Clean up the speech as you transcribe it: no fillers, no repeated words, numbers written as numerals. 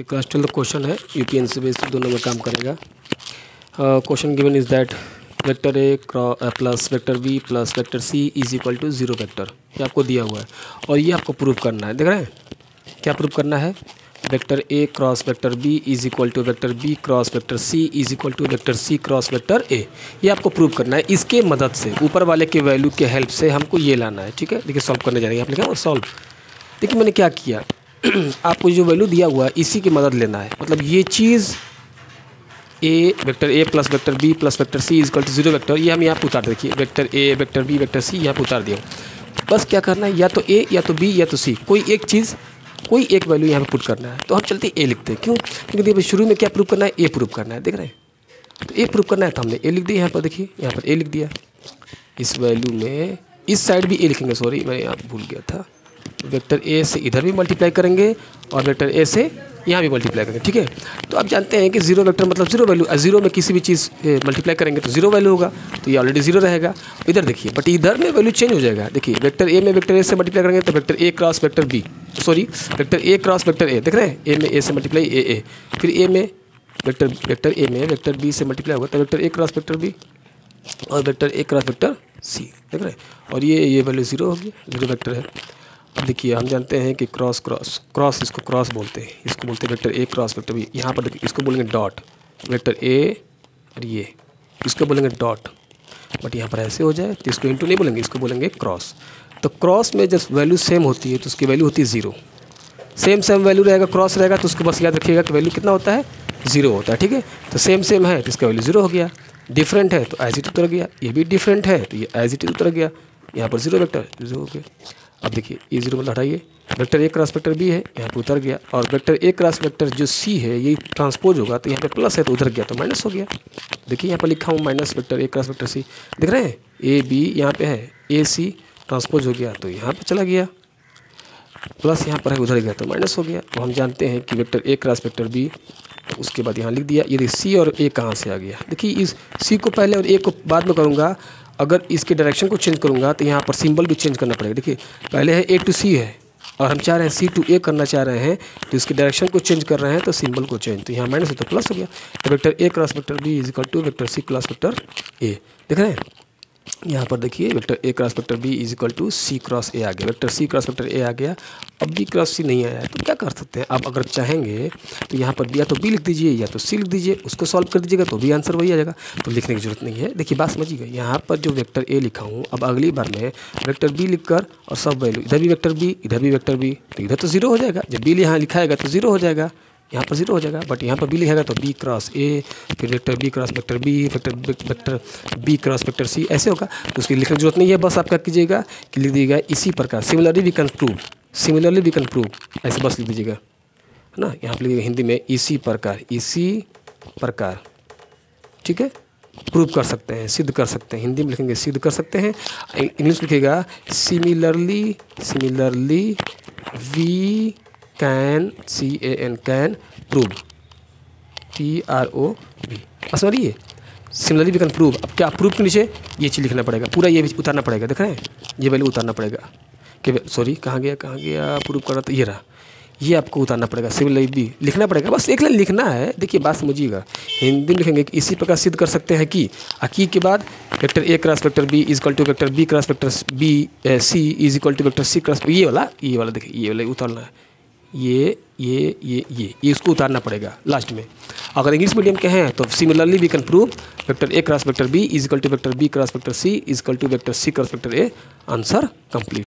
ये class 12 question है, UPSC based दोनों में काम करेगा। Question given is that vector A plus vector B plus vector C is equal to 0 vector. ये आपको दिया हुआ है और ये आपको प्रूव करना है। देख रहे हैं क्या प्रूव करना है? Vector A cross vector B is equal to vector B cross vector C is equal to vector C cross vector A. ये आपको प्रूव करना है। इसके मदद से ऊपर वाले के वैल्यू के हेल्प से हमको ये लाना है। ठीक है, देखिए सॉल्व करने जा रहे हैं। आप लिखा सॉल्व। देखिए मैंने क्या किया, आपको जो वैल्यू दिया हुआ है इसी की मदद लेना है। मतलब ये चीज़ a vector A plus vector B plus vector c equal to 0 vector, ये हम यहाँ पर उतार देखिए vector a vector B vector c यहाँ पर उतार दिया। बस क्या करना है, या तो ए या तो बी या तो सी, कोई एक चीज़ कोई एक वैल्यू यहाँ पे पुट करना है। तो हम चलते ए लिखते हैं। क्यों? क्योंकि देखिए शुरू में क्या प्रूव करना है, ए प्रूव करना है। देख रहे हैं, तो ए प्रूव करना है तो हमने ए लिख दिया यहाँ पर। देखिए यहाँ पर ए लिख दिया। इस वैल्यू में इस साइड भी ए लिखेंगे। सॉरी मैं यहाँ भूल गया था। वेक्टर ए से इधर भी मल्टीप्लाई करेंगे और वेक्टर ए से यहाँ भी मल्टीप्लाई करेंगे। ठीक है, तो आप जानते हैं कि 0 वेक्टर मतलब 0 वैल्यू। 0 में किसी भी चीज़ मल्टीप्लाई करेंगे तो 0 वैल्यू होगा, तो ये ऑलरेडी 0 रहेगा। इधर देखिए बट इधर में वैल्यू चेंज हो जाएगा। देखिए वेक्टर ए में वेक्टर ए से मल्टीप्लाई करेंगे तो वेक्टर ए cross vector B, sorry vector ए क्रॉस वेक्टर ए। देख रहे हैं, ए में ए से मल्टीप्लाई ए, फिर ए में वेक्टर ए में वेक्टर बी से मल्टीप्लाई होगा तो वेक्टर ए क्रॉस वेक्टर बी और वेक्टर ए क्रॉस वेक्टर सी। देख रहे हैं, और ये वैल्यू 0 होगी, 0 वेक्टर है। अब देखिए हम जानते हैं कि क्रॉस इसको क्रॉस बोलते हैं, इसको बोलते हैं वेक्टर ए क्रॉस वेक्टर बी। यहाँ पर देखिए इसको बोलेंगे डॉट, वेक्टर ए और ये इसको बोलेंगे डॉट। बट यहाँ पर ऐसे हो जाए तो इसको इंटू नहीं बोलेंगे, इसको बोलेंगे क्रॉस। तो क्रॉस में जब वैल्यू सेम होती है तो उसकी वैल्यू होती है 0। सेम वैल्यू रहेगा, क्रॉस रहेगा तो उसको बस याद रखिएगा कि वैल्यू कितना होता है, 0 होता है। ठीक है, तो सेम है तो इसका वैल्यू 0 हो गया। डिफरेंट है तो एज इट उतर गया, ये भी डिफरेंट है तो ये एज इट उतर गया। यहाँ पर 0 वेक्टर 0 हो गया। अब देखिए ये 0 मतलब हटाइए, वेक्टर ए क्रॉस वेक्टर बी है यहाँ पर उतर गया, और वेक्टर ए क्रॉस वेक्टर जो सी है ये ट्रांसपोज होगा तो यहाँ पे प्लस है तो उधर गया तो माइनस हो गया। देखिए यहाँ पर लिखा हूँ माइनस वेक्टर ए क्रॉस वेक्टर सी। देख रहे हैं ए बी यहाँ पे है, ए सी ट्रांसपोज हो गया तो यहाँ पे चला गया, प्लस यहाँ पर है उधर गया तो माइनस हो गया। तो हम जानते हैं कि वेक्टर ए क्रॉस वेक्टर बी, उसके बाद यहाँ लिख दिया। ये सी और ए कहाँ से आ गया, देखिए इस सी को पहले और ए को बाद में करूँगा। अगर इसके डायरेक्शन को चेंज करूँगा तो यहाँ पर सिंबल भी चेंज करना पड़ेगा। देखिए पहले है ए टू सी है और हम चाह रहे हैं सी टू ए करना चाह रहे हैं, तो इसके डायरेक्शन को चेंज कर रहे हैं तो सिंबल को चेंज, तो यहाँ माइनस है तो प्लस हो गया। तो vector A cross vector B is equal to vector C cross vector ए। देख रहे हैं यहाँ पर देखिए vector A cross vector B is equal to c cross a आ गया, vector C cross vector a आ गया। अब बी क्रॉस सी नहीं आया है तो क्या कर सकते हैं आप, अगर चाहेंगे तो यहाँ पर या तो बी लिख दीजिए या तो सी लिख दीजिए, उसको सॉल्व कर दीजिएगा तो भी आंसर वही आ जाएगा, तो लिखने की जरूरत नहीं है। देखिए बात समझिएगा, यहाँ पर जो वेक्टर ए लिखा हूँ अब अगली बार में वेक्टर बी लिख कर और सब वैल्यू इधर भी वेक्टर बी इधर भी वेक्टर बी, तो इधर तो 0 हो जाएगा। जब बी यहाँ लिखाएगा तो 0 हो जाएगा, यहाँ पर 0 हो जाएगा। बट यहाँ पर बी लिखेगा तो बी क्रॉस ए, फिर vector B cross vector B, vector B cross vector C, ऐसे होगा। तो उसकी लिखने की जरूरत नहीं है, बस आप क्या कीजिएगा कि लिख दीजिएगा इसी प्रकार, similarly we can prove, similarly we can prove, ऐसे बस लिख दीजिएगा, है ना। यहाँ पर लिखिएगा हिंदी में इसी प्रकार। ठीक है, प्रूव कर सकते हैं, सिद्ध कर सकते हैं। हिंदी में लिखेंगे सिद्ध कर सकते हैं, इंग्लिश लिखिएगा similarly we can CAN can prove PROV। समझिए सिमिलरली वी कैन प्रूव। अब क्या प्रूव के नीचे ये चीज़ लिखना पड़ेगा, पूरा ये भी उतारना पड़ेगा। देख रहे हैं ये वैल्यू उतारना पड़ेगा कि सॉरी कहाँ गया प्रूव कर रहा था, ये रहा, ये आपको उतारना पड़ेगा। सिमिलरली भी लिखना पड़ेगा, बस एक लाइन लिखना है। देखिए बात समझिएगा, हिंदी में लिखेंगे कि इसी प्रकार सिद्ध कर सकते हैं कि की के बाद vector A cross vector B is equal to vector B cross vector B C is equal to vector C cross, ये वाला देखिए ये वाला उतारना है, ये इसको उतारना पड़ेगा लास्ट में। अगर इंग्लिश मीडियम के हैं तो similarly we can prove vector A cross vector B is equal to vector B cross vector C is equal to vector C cross vector A. Answer complete.